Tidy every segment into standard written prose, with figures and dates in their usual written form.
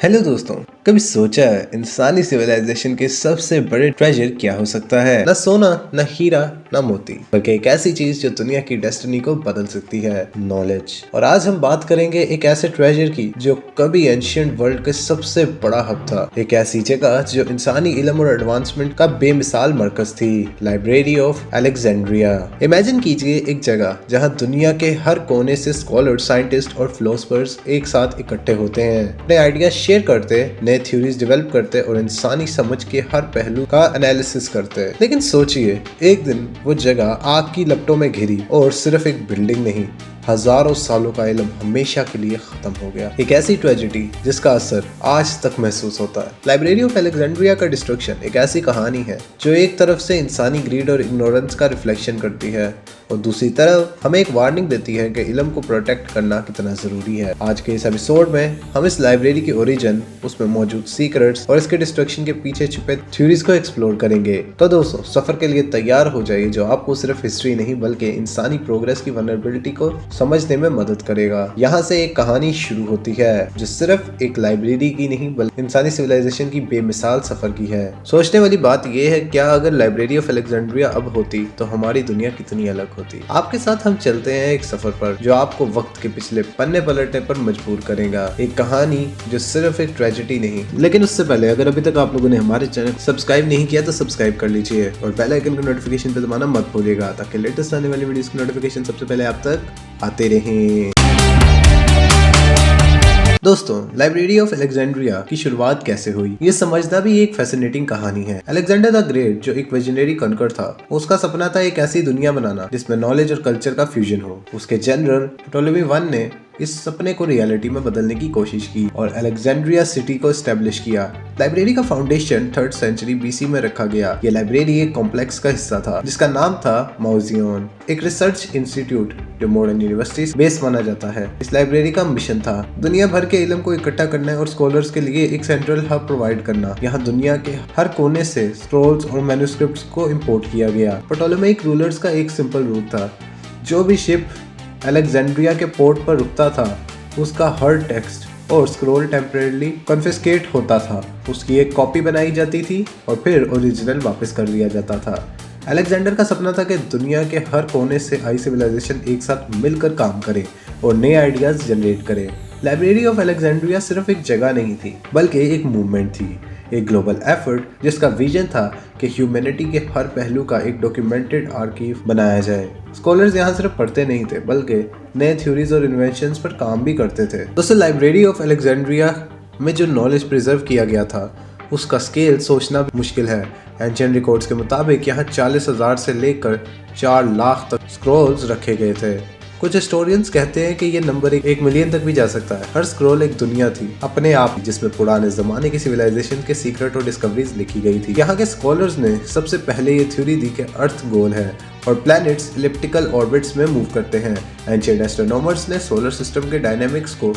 Hello दोस्तों, कभी सोचा है इंसानी सिविलाइजेशन के सबसे बड़े ट्रेजर क्या हो सकता है? न सोना, न हीरा, न मोती, बल्कि एक ऐसी चीज जो दुनिया की डेस्टिनी को बदल सकती है, नॉलेज। और आज हम बात करेंगे एक ऐसे ट्रेजर की जो कभी एंशिएंट वर्ल्ड के सबसे बड़ा हब था, एक ऐसी जगह जो इंसानी इल्म और एडवांसमेंट का बेमिसाल मरकज थी, लाइब्रेरी ऑफ अलेक्जेंड्रिया। इमेजिन कीजिए एक जगह जहाँ दुनिया के हर कोने से स्कॉलर, साइंटिस्ट और फिलोसफर्स एक साथ इकट्ठे होते हैं, अपने आइडिया शेयर करते, नए थ्योरीज डेवलप करते और इंसानी समझ के हर पहलू का एनालिसिस करते। लेकिन सोचिए, एक दिन वो जगह आग की लपटों में घिरी और सिर्फ एक बिल्डिंग नहीं, हजारों सालों का इल्म हमेशा के लिए खत्म हो गया। एक ऐसी ट्रेजेडी जिसका असर आज तक महसूस होता है। लाइब्रेरी ऑफ अलेक्जेंड्रिया का डिस्ट्रक्शन एक ऐसी कहानी है जो एक तरफ से इंसानी ग्रीड और इग्नोरेंस का रिफ्लेक्शन करती है और दूसरी तरफ हमें एक वार्निंग देती है कि इल्म को प्रोटेक्ट करना कितना जरूरी है। आज के इस एपिसोड में हम इस लाइब्रेरी की ओरिजिन, उसमें मौजूद सीक्रेट्स और इसके डिस्ट्रक्शन के पीछे छुपे थ्योरीज को एक्सप्लोर करेंगे। तो दोस्तों, सफर के लिए तैयार हो जाइए जो आपको सिर्फ हिस्ट्री नहीं बल्कि इंसानी प्रोग्रेस की वल्नरेबिलिटी को समझने में मदद करेगा। यहाँ से एक कहानी शुरू होती है जो सिर्फ एक लाइब्रेरी की नहीं बल्कि इंसानी सिविलाइजेशन की बेमिसाल सफर की है। सोचने वाली बात यह है, क्या अगर लाइब्रेरी ऑफ अलेक्जेंड्रिया अब होती तो हमारी दुनिया कितनी अलग होती। आपके साथ हम चलते हैं एक सफर पर जो आपको वक्त के पिछले पन्ने पलटने पर मजबूर करेगा। एक कहानी जो सिर्फ एक ट्रेजेडी नहीं, लेकिन उससे पहले अगर अभी तक आप लोगों ने हमारे चैनल सब्सक्राइब नहीं किया तो सब्सक्राइब कर लीजिए और बेल आइकन का नोटिफिकेशन पे दबाना मत भूलिएगा ताकि लेटेस्ट आने वाली वीडियोस की नोटिफिकेशन सबसे पहले आप तक आते रहें। दोस्तों, लाइब्रेरी ऑफ अलेक्जेंड्रिया की शुरुआत कैसे हुई, ये समझना भी एक फैसिनेटिंग कहानी है। अलेक्जेंडर द ग्रेट, जो एक विजनरी कॉन्कर था, उसका सपना था एक ऐसी दुनिया बनाना जिसमें नॉलेज और कल्चर का फ्यूजन हो। उसके जनरल टोलेमी वन ने इस सपने को रियलिटी में बदलने की कोशिश की और अलेक्जेंड्रिया सिटी को एस्टेब्लिश किया। लाइब्रेरी का फाउंडेशन 3rd सेंचुरी बीसी में रखा गया। ये लाइब्रेरी एक कॉम्प्लेक्स का हिस्सा था जिसका नाम था म्यूजियम, एक रिसर्च इंस्टीट्यूट जो मॉडर्न यूनिवर्सिटी बेस माना जाता है। इस लाइब्रेरी का मिशन था दुनिया भर के इल्म को इकट्ठा करना और स्कॉलर्स के लिए एक सेंट्रल हब प्रोवाइड करना। यहाँ दुनिया के हर कोने से स्क्रोल्स और मैन्युस्क्रिप्ट्स को इम्पोर्ट किया गया। टोलेमिक रूलर्स का एक सिंपल रूल था, जो भी शिप अलेक्जेंड्रिया के पोर्ट पर रुकता था उसका हर टेक्स्ट और स्क्रोल टेम्परेरीली कॉन्फिस्केट होता था, उसकी एक कॉपी बनाई जाती थी और फिर ओरिजिनल वापस कर दिया जाता था। अलेक्जेंडर का सपना था कि दुनिया के हर कोने से आई सिविलाइजेशन एक साथ मिलकर काम करे और नए आइडियाज जनरेट करे। लाइब्रेरी ऑफ अलेक्जेंड्रिया सिर्फ एक जगह नहीं थी बल्कि एक मूवमेंट थी, एक ग्लोबल एफर्ट जिसका विजन था कि ह्यूमैनिटी के हर पहलू का एक डॉक्यूमेंटेड आर्कीव बनाया जाए। स्कॉलर्स यहाँ सिर्फ पढ़ते नहीं थे बल्कि नए थ्योरीज और इन्वेंशंस पर काम भी करते थे। दोस्तों, लाइब्रेरी ऑफ अलेक्जेंड्रिया में जो नॉलेज प्रिजर्व किया गया था उसका स्केल सोचना भी मुश्किल है। एंशिएंट रिकॉर्ड्स के मुताबिक यहाँ 40,000 से लेकर 4 लाख तक स्क्रोल्स रखे गए थे। कुछ हिस्टोरियंस कहते हैं कि ये नंबर 1 मिलियन तक भी जा सकता है। हर स्क्रोल एक दुनिया थी अपने आप, जिसमें पुराने जमाने की सिविलाइजेशन के सीक्रेट और डिस्कवरीज लिखी गई थी। यहाँ के स्कॉलर्स ने सबसे पहले ये थ्योरी दी कि अर्थ गोल है और प्लैनेट्स इलिप्टिकल ऑर्बिट्स में मूव करते हैं। एंशिएंट एस्ट्रोनॉमर्स ने सोलर सिस्टम के डायनेमिक्स को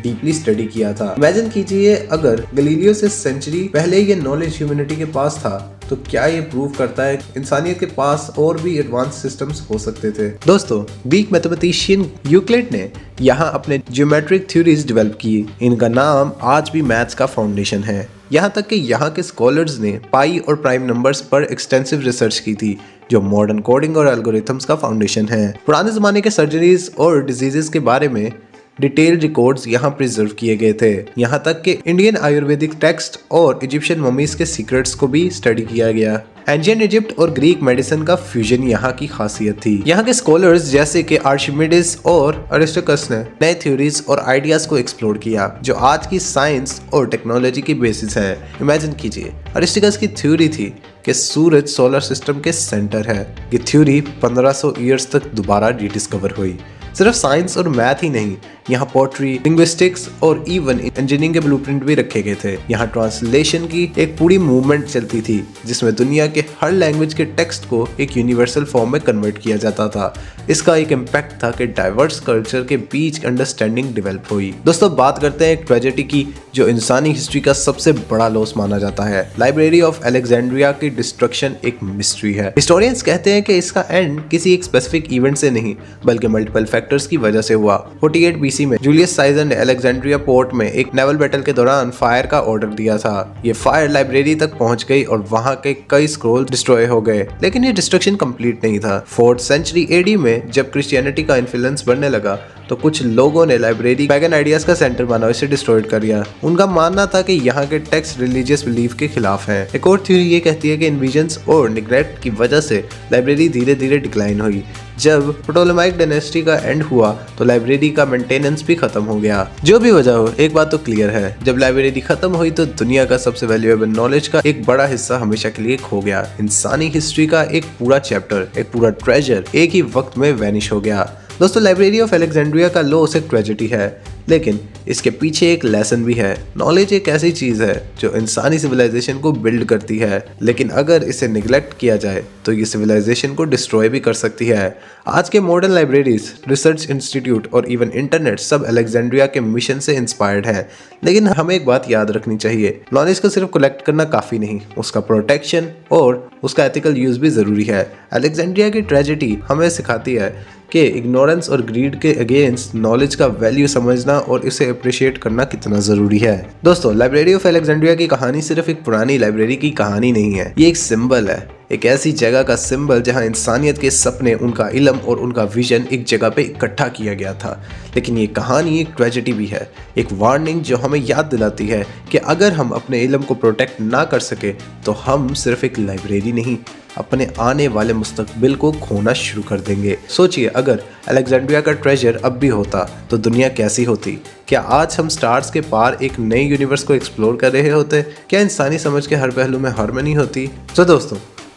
डीपली स्टडी किया था। इमेजिन कीजिए, अगर गलीलियो से सेंचुरी पहले ये नॉलेज ह्यूमैनिटी के पास था तो क्या ये प्रूव करता है इंसानियत के पास और भी एडवांस सिस्टम्स हो सकते थे। दोस्तों, ग्रीक मैथमेटिशियन यूक्लिड ने यहाँ अपने ज्योमेट्रिक थ्योरीज डेवलप की। इनका नाम आज भी मैथ्स का फाउंडेशन है। यहाँ तक कि यहाँ के स्कॉलर्स ने पाई और प्राइम नंबर्स पर एक्सटेंसिव रिसर्च की थी जो मॉडर्न कोडिंग और एल्गोरिथम्स का फाउंडेशन है। पुराने जमाने के सर्जरीज और डिजीजेस के बारे में डिटेल्ड रिकॉर्ड्स यहाँ प्रिजर्व किए गए थे। यहाँ तक कि इंडियन आयुर्वेदिक टेक्स्ट और इजिप्शियन ममीज के सीक्रेट्स को भी स्टडी किया गया। एंशिएंट इजिप्ट और ग्रीक मेडिसिन का फ्यूजन यहाँ की खासियत थी। यहाँ के स्कॉलर्स जैसे कि आर्शिमिडीज और अरिस्टोकस ने नए थ्योरीज और आइडियाज को एक्सप्लोर किया जो आज की साइंस और टेक्नोलॉजी की बेसिस है। इमेजिन कीजिए, अरिस्टोकस की थ्योरी थी कि सूरज सोलर सिस्टम के सेंटर है। ये थ्योरी 1500 ईयर्स तक दोबारा रिडिस्कवर हुई। सिर्फ साइंस और मैथ ही नहीं, यहाँ पोट्री, लिंग्विस्टिक्स और इवन इंजीनियरिंग के ब्लूप्रिंट भी रखे गए थे। यहाँ ट्रांसलेशन की एक पूरी मूवमेंट चलती थी जिसमें दुनिया के हर लैंग्वेज के टेक्स्ट को एक यूनिवर्सल फॉर्म में कन्वर्ट किया जाता था। इसका एक इम्पैक्ट था कि डाइवर्स कल्चर के बीच अंडरस्टैंडिंग डेवलप हुई। दोस्तों, बात करते हैं एक ट्रेजेडी की जो इंसानी हिस्ट्री का सबसे बड़ा लॉस माना जाता है। लाइब्रेरी ऑफ अलेक्जेंड्रिया की डिस्ट्रक्शन एक मिस्ट्री है। हिस्टोरियंस कहते हैं कि इसका एंड किसी एक स्पेसिफिक इवेंट से नहीं बल्कि मल्टीपल फैक्टर फैक्टर्स की वजह से हुआ। 48 BC में जूलियस साइजर ने अलेक्जेंड्रिया पोर्ट में एक नेवल बैटल के दौरान फायर का ऑर्डर दिया था। ये फायर लाइब्रेरी तक पहुंच गई और वहां के कई स्क्रोल डिस्ट्रॉय हो गए, लेकिन ये डिस्ट्रक्शन कंप्लीट नहीं था। 4th सेंचुरी AD में जब क्रिश्चियनिटी का इन्फ्लुएंस बढ़ने लगा तो कुछ लोगों ने लाइब्रेरी पैगन आइडियाज का सेंटर माना, इसे डिस्ट्रॉय कर दिया। उनका मानना था कि यहाँ के टेक्स्ट रिलीजियस बिलीफ के खिलाफ हैं। एक और थ्योरी ये कहती है कि इन्विजन्स और निग्लेक्ट की वजह से लाइब्रेरी धीरे धीरे डिक्लाइन हुई। जब प्टोलेमाइक डायनेस्टी का एंड हुआ तो लाइब्रेरी का मेंटेनेंस भी खत्म हो गया। जो भी वजह हो, एक बात तो क्लियर है, जब लाइब्रेरी खत्म हुई तो दुनिया का सबसे वैल्यूएबल नॉलेज का एक बड़ा हिस्सा हमेशा के लिए खो गया। इंसानी हिस्ट्री का एक पूरा चैप्टर, एक पूरा ट्रेजर एक ही वक्त में वैनिश हो गया। दोस्तों, लाइब्रेरी ऑफ अलेक्जेंड्रिया का लॉस एक ट्रेजेडी है, लेकिन इसके पीछे एक लेसन भी है। नॉलेज एक ऐसी चीज है जो इंसानी सिविलाइजेशन को बिल्ड करती है, लेकिन अगर इसे निगलेक्ट किया जाए तो ये सिविलाइजेशन को डिस्ट्रॉय भी कर सकती है। आज के मॉडर्न लाइब्रेरीज, रिसर्च इंस्टीट्यूट और इवन इंटरनेट सब अलेक्जेंड्रिया के मिशन से इंस्पायर्ड है। लेकिन हमें एक बात याद रखनी चाहिए, नॉलेज को सिर्फ कलेक्ट करना काफी नहीं, उसका प्रोटेक्शन और उसका एथिकल यूज भी जरूरी है। अलेक्जेंड्रिया की ट्रेजेडी हमें सिखाती है कि इग्नोरेंस और ग्रीड के अगेंस्ट नॉलेज का वैल्यू समझना और इसे अप्रिशिएट करना कितना जरूरी है। दोस्तों, लाइब्रेरी ऑफ अलेक्जेंड्रिया की कहानी सिर्फ एक पुरानी लाइब्रेरी की कहानी नहीं है, ये एक सिंबल है, एक ऐसी जगह का सिंबल जहां इंसानियत के सपने, उनका इल्म और उनका विजन एक जगह पे इकट्ठा किया गया था। लेकिन ये कहानी एक ट्रेजेडी भी है, एक वार्निंग जो हमें याद दिलाती है कि अगर हम अपने इल्म को प्रोटेक्ट ना कर सके तो हम सिर्फ एक लाइब्रेरी नहीं, अपने आने वाले मुस्तकबिल को खोना शुरू कर देंगे। सोचिए, अगर अलेक्जेंड्रिया का ट्रेजर अब भी होता तो दुनिया कैसी होती? क्या आज हम स्टार्स के पार एक नए यूनिवर्स को एक्सप्लोर कर रहे होते? क्या इंसानी समझ के हर पहलू में हार्मनी होती? तो दोस्तों,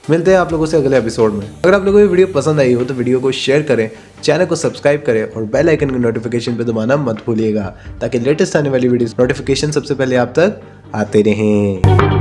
मिलते हैं आप लोगों से अगले एपिसोड में। अगर आप लोगों को ये वीडियो पसंद आई हो तो वीडियो को शेयर करें, चैनल को सब्सक्राइब करें और बेल आइकन के नोटिफिकेशन पे दबाना मत भूलिएगा, ताकि लेटेस्ट आने वाली वीडियोस नोटिफिकेशन सबसे पहले आप तक आते रहें।